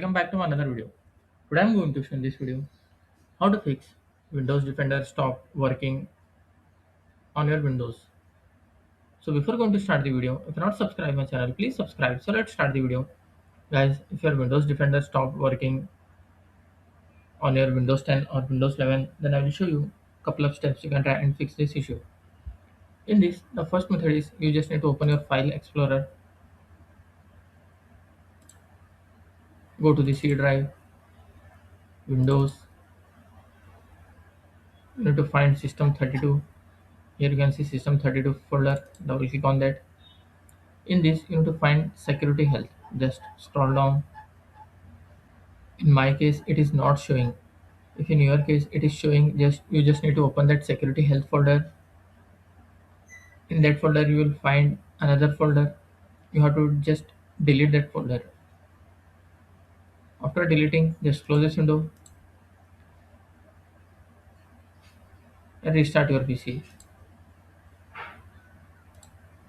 Welcome back to another video. Today I'm going to show in this video how to fix Windows Defender stop working on your Windows. So before going to start the video, if you're not subscribed my channel, please subscribe. So let's start the video. Guys, if your Windows Defender stopped working on your Windows 10 or Windows 11, then I will show you a couple of steps you can try and fix this issue. In this, the first method is you just need to open your file explorer, go to the C drive, Windows, you need to find system 32. Here you can see system 32 folder, double click on that. In this, you need to find security health. Just scroll down. In my case, it is not showing. If in your case it is showing, just you just need to open that security health folder. In that folder, you will find another folder. You have to just delete that folder. After deleting, just close this window and restart your PC.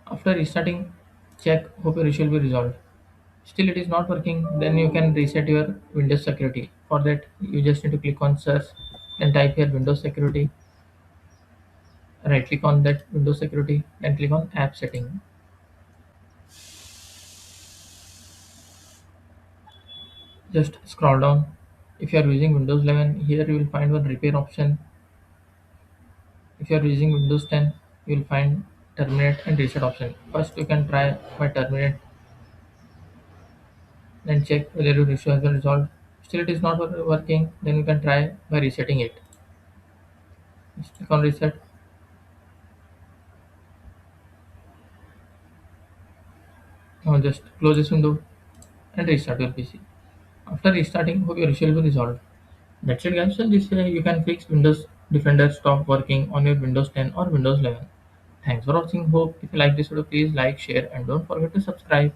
After restarting, check hope your issue will be resolved. Still it is not working, then you can reset your Windows security. For that, you just need to click on search, then type here Windows security. Right click on that Windows security, then click on app setting. Just scroll down. If you are using Windows 11, here you will find one repair option. If you are using Windows 10, you will find terminate and reset option. First you can try by terminate, then check whether your issue has been resolved. Still it is not working, then you can try by resetting it. Just click on reset. Now just close this window and restart your PC. After restarting, hope your issue will be resolved. That's it guys. So this way you can fix Windows Defender stop working on your Windows 10 or Windows 11. Thanks for watching. Hope if you like this video, please like, share and don't forget to subscribe.